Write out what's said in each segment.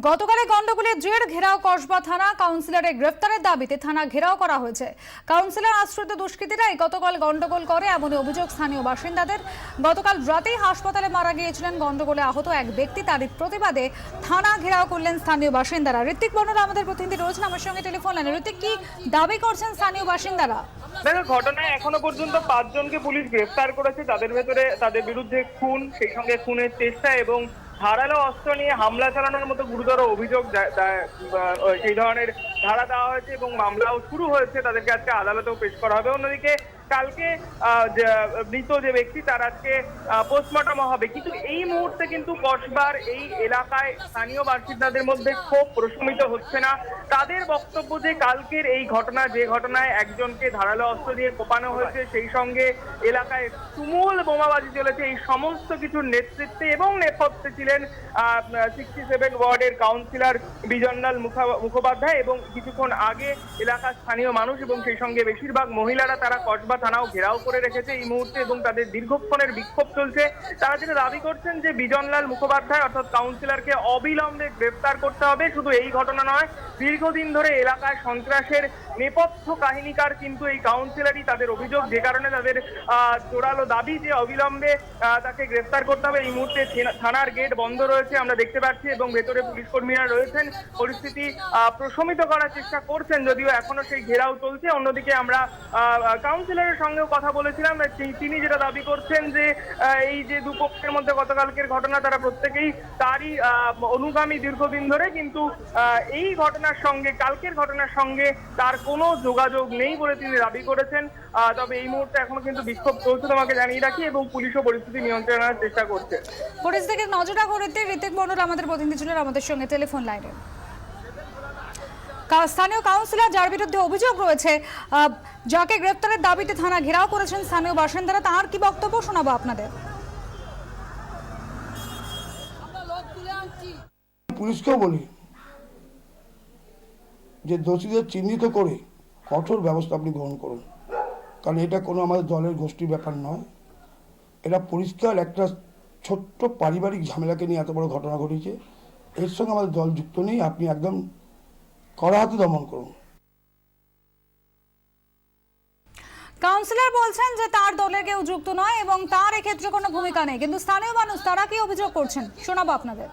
গতকালের গন্ডগোলের জের ঘেরাও কসবা থানা, কাউন্সিলরের গ্রেফতারের দাবিতে থানা ঘেরাও করা হয়েছে। কাউন্সিলর আশ্রিত দুষ্কৃতীরাই গতকাল গন্ডগোল করে এমনই অভিযোগ স্থানীয় বাসিন্দাদের। গতকাল রাতেই হাসপাতালে মারা গিয়েছিলেন গন্ডগোলে আহত এক ব্যক্তি, তারই প্রতিবাদে থানা ঘেরাও করলেন স্থানীয় বাসিন্দারা। ঋত্বিক বর্ণনা আমাদের প্রতিনিধি রয়েছেন আমার সঙ্গে টেলিফোন লাইনে। ঋত্বিক, কি দাবি করছেন স্থানীয় বাসিন্দারা? দেখো, ঘটনায় এখনো পর্যন্ত 5 জনকে পুলিশ গ্রেফতার করেছে। তাদের বিরুদ্ধে খুন, সেই সঙ্গে খুনের চেষ্টা এবং ধারালো অস্ত্র নিয়ে হামলা চালানোর মতো গুরুতর অভিযোগ সেই ধরনের ধারা দেওয়া হয়েছে এবং মামলাও শুরু হয়েছে। তাদেরকে আজকে আদালতেও পেশ করা হবে। অন্যদিকে কালকে মৃত যে ব্যক্তি তার আজকে পোস্টমর্টম হবে। কিন্তু এই মুহূর্তে কিন্তু কসবার এই এলাকায় স্থানীয় বাসিন্দাদের মধ্যে ক্ষোভ প্রশমিত হচ্ছে না। তাদের বক্তব্য যে কালকের এই ঘটনা, যে ঘটনায় একজনকে ধারালো অস্ত্র দিয়ে কোপানো হয়েছে, সেই সঙ্গে এলাকায় তুমুল বোমাবাজি চলেছে, এই সমস্ত কিছুর নেতৃত্বে এবং নেপথ্যে ছিলেন 67 ওয়ার্ডের কাউন্সিলর বিজনলাল মুখোপাধ্যায় এবং কিছুক্ষণ আগে এলাকার স্থানীয় মানুষ এবং সেই সঙ্গে বেশিরভাগ মহিলারা তারা কসবা থানাও ঘেরাও করে রেখেছে এই মুহূর্তে এবং তাদের দীর্ঘক্ষণের বিক্ষোভ চলছে। তারা যেটা দাবি করছেন যে বিজনলাল মুখোপাধ্যায় অর্থাৎ কাউন্সিলরকে অবিলম্বে গ্রেফতার করতে হবে। শুধু এই ঘটনা নয়, দীর্ঘদিন ধরে এলাকায় সন্ত্রাসের নেপথ্য কাহিনীকার কিন্তু এই কাউন্সিলরই। তাদের অভিযোগ, যে কারণে তাদের জোরালো দাবি যে অবিলম্বে তাকে গ্রেফতার করতে হবে। এই মুহূর্তে থানার গেট বন্ধ রয়েছে, আমরা দেখতে পাচ্ছি, এবং ভেতরে পুলিশ কর্মীরা রয়েছেন, পরিস্থিতি প্রশমিত করার চেষ্টা করছেন, যদিও এখনো সেই ঘেরাও চলছে। অন্যদিকে আমরা কাউন্সিলরের সঙ্গেও কথা বলেছিলাম। তিনি যেটা দাবি করছেন যে এই যে দুপক্ষের মধ্যে গতকালকের ঘটনা, তারা প্রত্যেকেই তারই অনুগামী দীর্ঘদিন ধরে, কিন্তু এই ঘটনার সঙ্গে, কালকের ঘটনার সঙ্গে তার কোনো যোগাযোগ নেই বলে তিনি দাবি করেছেন। তবে এই মুহূর্তে এখনো কিন্তু বিক্ষোভ চলছে, তোমাকে জানিয়ে রাখি, এবং পুলিশও পরিস্থিতি নিয়ন্ত্রণে আনার চেষ্টা করছে। পরিস্থিতিকে নজর রাখতে ঋত্বিক বর্ণনা আমাদের প্রতিনিধি ছিলেন আমাদের সঙ্গে টেলিফোন লাইনে। স্থানীয় কাউন্সিলর যার বিরুদ্ধে অভিযোগ রয়েছে, যাকে গ্রেফতারের দাবিতে থানা ঘেরাও করেছেন স্থানীয় বাসিন্দারা, তার কি বক্তব্য শোনাবো আপনাদের। পুলিশকেও বলি যে দোষীদের চিহ্নিত করে কঠোর ব্যবস্থা আপনি গ্রহণ করুন, কারণ এটা কোনো আমাদের দলের গোষ্ঠীর ব্যাপার নয়। এটা পরিষ্কার একটা ছোট্ট পারিবারিক ঝামেলাকে নিয়ে এত বড় ঘটনা ঘটেছে, এর সঙ্গে আমাদের দল যুক্ত নেই। আপনি একদম কড়া হাতে দমন করুন। কাউন্সিলর বলছেন যে তার দলের কেউ যুক্ত নয় এবং তার এক্ষেত্রে কোনো ভূমিকা নেই, কিন্তু স্থানীয় মানুষ তারা কি অভিযোগ করছেন শোনাবো আপনাদের।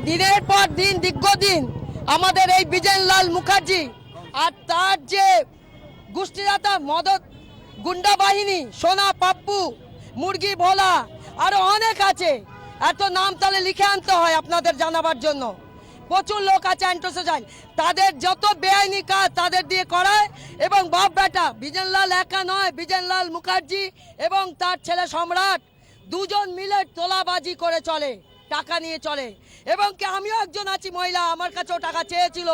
দিনের পর দিন, দীর্ঘদিন আমাদের এই বিজনলাল মুখার্জি আর তার যে গোষ্ঠীদাতা মদত গুন্ডা বাহিনী, সোনা পাপ্পু, মুরগি ভোলা, আরো অনেক আছে, এত নাম তাহলে লিখে আনতে হয় আপনাদের জানাবার জন্য। প্রচুর লোক আছে অ্যান্টোসোজাইন, তাদের যত বেআইনি কাজ তাদের দিয়ে করায়। এবং বাপ বেটা বিজনলাল একা নয়, বিজনলাল মুখার্জি এবং তার ছেলে সম্রাট দুজন মিলে তোলাবাজি করে চলে, টাকা নিয়ে চলে। এবং কি আমিও একজন আছি মহিলা, আমার কাছেও টাকা চেয়েছিল,